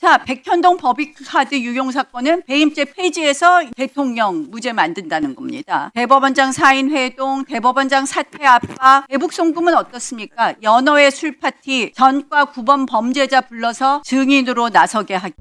자, 백현동 법인카드 유용 사건은 배임죄 폐지해서 대통령 무죄 만든다는 겁니다. 대법원장 사인 회동, 대법원장 사퇴 압박, 대북 송금은 어떻습니까? 연어의 술파티, 전과 9번 범죄자 불러서 증인으로 나서게 하기.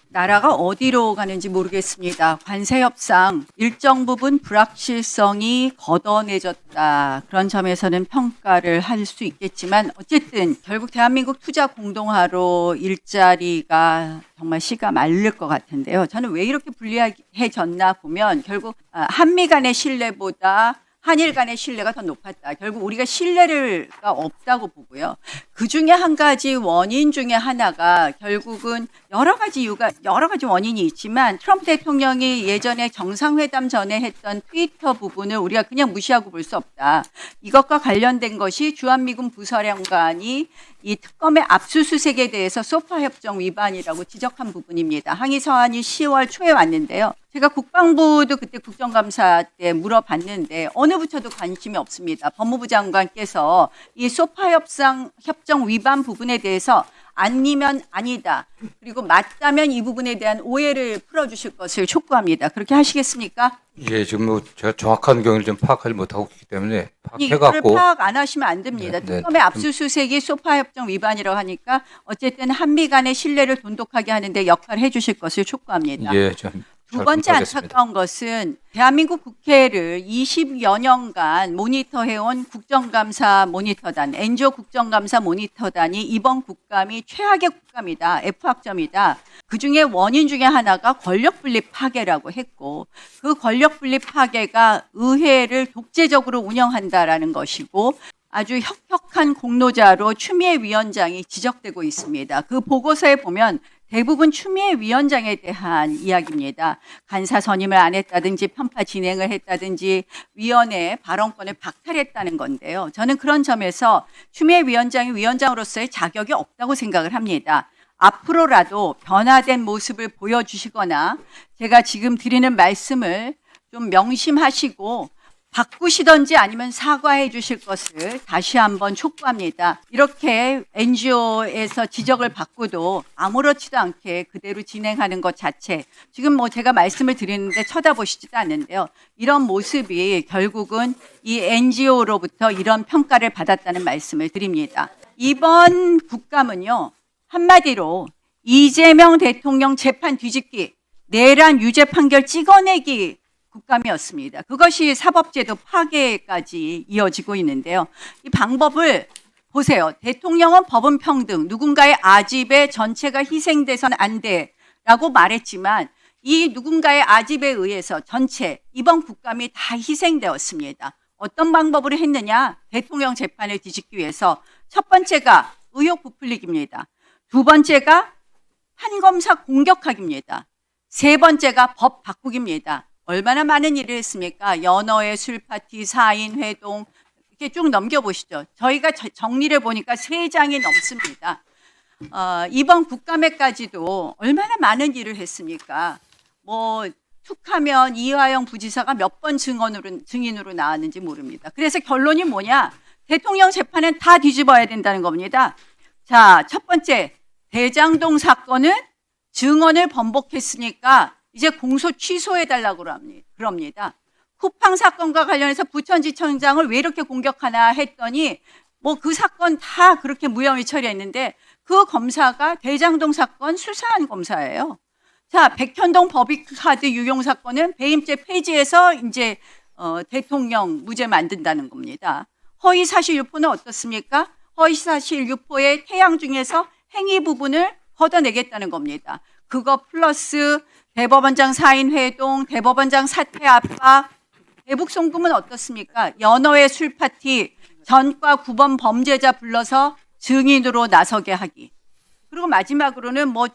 나라가 어디로 가는지 모르겠습니다. 관세 협상 일정 부분 불확실성이 걷어내졌다. 그런 점에서는 평가를 할 수 있겠지만 어쨌든 결국 대한민국 투자 공동화로 일자리가 정말 씨가 마를 것 같은데요. 저는 왜 이렇게 불리해졌나 보면 결국 한미 간의 신뢰보다 한일 간의 신뢰가 더 높았다. 결국 우리가 신뢰가 없다고 보고요. 그 중에 한 가지 원인 중에 하나가 결국은 여러 가지 원인이 있지만 트럼프 대통령이 예전에 정상회담 전에 했던 트위터 부분을 우리가 그냥 무시하고 볼 수 없다. 이것과 관련된 것이 주한미군 부사령관이 이 특검의 압수수색에 대해서 소파 협정 위반이라고 지적한 부분입니다. 항의 서한이 10월 초에 왔는데요. 제가 국방부도 그때 국정감사 때 물어봤는데 어느 부처도 관심이 없습니다. 법무부 장관께서 이 소파 협정 위반 부분에 대해서 아니면 아니다. 그리고 맞다면 이 부분에 대한 오해를 풀어주실 것을 촉구합니다. 그렇게 하시겠습니까? 예, 지금 뭐 제가 정확한 경위를 좀 파악하지 못하고 있기 때문에 이거를 파악해갖고 파악 안 하시면 안 됩니다. 네, 특검의 압수수색이 소파 협정 위반이라고 하니까 어쨌든 한미 간의 신뢰를 돈독하게 하는데 역할을 해주실 것을 촉구합니다. 예, 좀 두 번째 안타까운 것은 대한민국 국회를 20여 년간 모니터해온 국정감사 모니터단, 엔조 국정감사 모니터단이 이번 국감이 최악의 국감이다, F학점이다. 그중에 원인 중에 하나가 권력분립 파괴라고 했고 그 권력분립 파괴가 의회를 독재적으로 운영한다라는 것이고 아주 혁혁한 공로자로 추미애 위원장이 지적되고 있습니다. 그 보고서에 보면 대부분 추미애 위원장에 대한 이야기입니다. 간사 선임을 안 했다든지 편파 진행을 했다든지 위원회 발언권을 박탈했다는 건데요. 저는 그런 점에서 추미애 위원장이 위원장으로서의 자격이 없다고 생각을 합니다. 앞으로라도 변화된 모습을 보여주시거나 제가 지금 드리는 말씀을 좀 명심하시고 바꾸시던지 아니면 사과해 주실 것을 다시 한번 촉구합니다. 이렇게 NGO에서 지적을 받고도 아무렇지도 않게 그대로 진행하는 것 자체, 지금 뭐 제가 말씀을 드리는데 쳐다보시지도 않는데요. 이런 모습이 결국은 이 NGO로부터 이런 평가를 받았다는 말씀을 드립니다. 이번 국감은요, 한마디로 이재명 대통령 재판 뒤집기, 내란 유죄 판결 찍어내기 국감이었습니다. 그것이 사법제도 파괴까지 이어지고 있는데요. 이 방법을 보세요. 대통령은 법은 평등, 누군가의 아집의 전체가 희생돼선 안 돼라고 말했지만 이 누군가의 아집에 의해서 전체 이번 국감이 다 희생되었습니다. 어떤 방법으로 했느냐? 대통령 재판을 뒤집기 위해서 첫 번째가 의혹 부풀리기입니다. 두 번째가 판검사 공격하기입니다. 세 번째가 법 바꾸기입니다. 얼마나 많은 일을 했습니까? 연어의 술파티, 사인 회동 이렇게 쭉 넘겨보시죠. 저희가 정리를 보니까 3장이 넘습니다. 이번 국감에까지도 얼마나 많은 일을 했습니까? 뭐 툭하면 이화영 부지사가 몇 번 증인으로 나왔는지 모릅니다. 그래서 결론이 뭐냐? 대통령 재판은 다 뒤집어야 된다는 겁니다. 자, 첫 번째 대장동 사건은 증언을 번복했으니까 이제 공소 취소해달라고 그럽니다. 쿠팡 사건과 관련해서 부천지청장을 왜 이렇게 공격하나 했더니 뭐 그 사건 다 그렇게 무혐의 처리했는데 그 검사가 대장동 사건 수사한 검사예요. 자, 백현동 법인카드 유용 사건은 배임죄 폐지해서 이제 대통령 무죄 만든다는 겁니다. 허위사실 유포는 어떻습니까? 허위사실 유포의 태양 중에서 행위 부분을 걷어내겠다는 겁니다. 그거 플러스 대법원장 사인 회동, 대법원장 사퇴 압박, 대북 송금은 어떻습니까? 연어의 술파티, 전과 9번 범죄자 불러서 증인으로 나서게 하기. 그리고 마지막으로는 뭐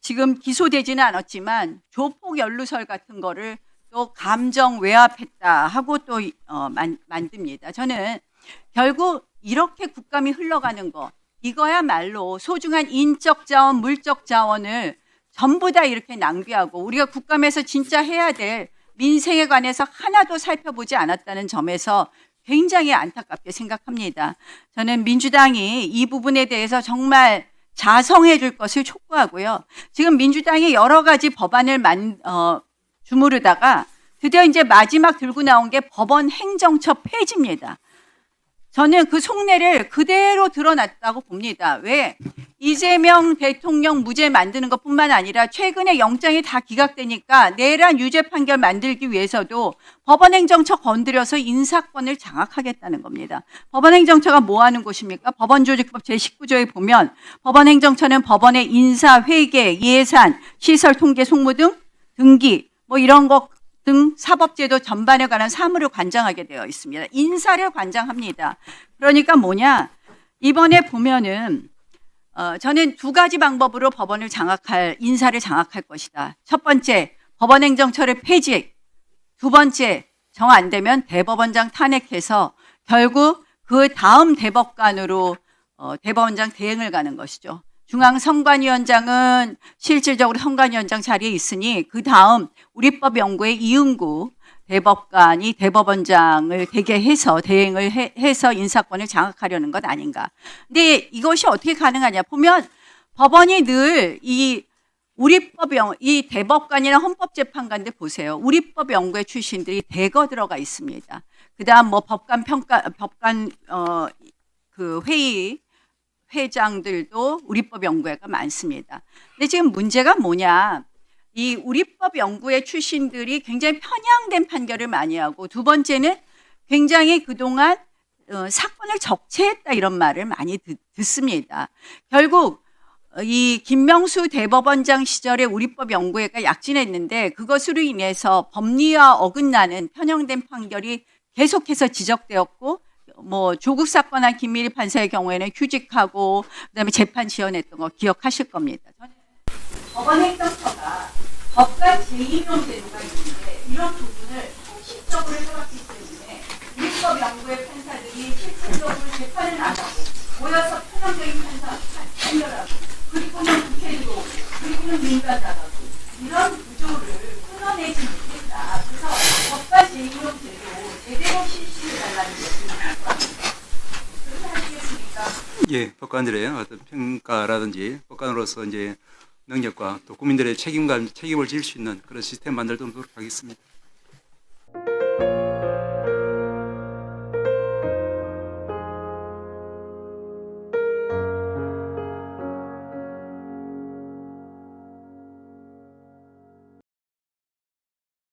지금 기소되지는 않았지만 조폭 연루설 같은 거를 또 감정 외압했다 하고 또 만듭니다. 저는 결국 이렇게 국감이 흘러가는 거, 이거야말로 소중한 인적 자원, 물적 자원을 전부 다 이렇게 낭비하고 우리가 국감에서 진짜 해야 될 민생에 관해서 하나도 살펴보지 않았다는 점에서 굉장히 안타깝게 생각합니다. 저는 민주당이 이 부분에 대해서 정말 자성해 줄 것을 촉구하고요. 지금 민주당이 여러 가지 법안을 주무르다가 드디어 이제 마지막 들고 나온 게 법원 행정처 폐지입니다. 저는 그 속내를 그대로 드러났다고 봅니다. 왜? 이재명 대통령 무죄 만드는 것뿐만 아니라 최근에 영장이 다 기각되니까 내란 유죄 판결 만들기 위해서도 법원행정처 건드려서 인사권을 장악하겠다는 겁니다. 법원행정처가 뭐 하는 곳입니까? 법원조직법 제19조에 보면 법원행정처는 법원의 인사, 회계, 예산, 시설 통계, 송무 등 등기 뭐 이런 것 등 사법제도 전반에 관한 사무를 관장하게 되어 있습니다. 인사를 관장합니다. 그러니까 뭐냐? 이번에 보면은 저는 두 가지 방법으로 법원을 인사를 장악할 것이다. 첫 번째, 법원행정처를 폐지. 두 번째, 정 안 되면 대법원장 탄핵해서 결국 그 다음 대법관으로 대법원장 대행을 가는 것이죠. 중앙선관위원장은 실질적으로 선관위원장 자리에 있으니 그 다음 우리법연구의 이은구 대법관이 대법원장을 대행을 해서 인사권을 장악하려는 것 아닌가. 근데 이것이 어떻게 가능하냐 보면 법원이 늘 이 이 대법관이나 헌법재판관들 보세요. 우리법연구회 출신들이 대거 들어가 있습니다. 그다음 뭐 법관 회의 회장들도 우리법연구회가 많습니다. 근데 지금 문제가 뭐냐? 이 우리법연구회 출신들이 굉장히 편향된 판결을 많이 하고 두 번째는 굉장히 그동안 사건을 적재했다 이런 말을 많이 듣습니다. 결국 이 김명수 대법원장 시절에 우리법연구회가 약진했는데 그것으로 인해서 법리와 어긋나는 편향된 판결이 계속해서 지적되었고 뭐 조국 사건한 김민희 판사의 경우에는 휴직하고 그다음에 재판 지연했던 거 기억하실 겁니다. 저는 법원행정처가 법관 재임용 제도가 있는데 이런 부분을 형식적으로 해왔기 때문에 우리법연구회 판사들이 실질적으로 재판을 안 하고 모여서 편향적인 판결하고 그리고는 국회 들어오고 그리고는 민간 나가고 이런 구조를 끊어내지 못했다. 그래서 법관 재임용 제도 제대로 실시해달라는 것입니다. 예, 법관들의 어떤 평가라든지 법관으로서 이제 능력과 또 국민들의 책임을 질 수 있는 그런 시스템 만들도록 하겠습니다.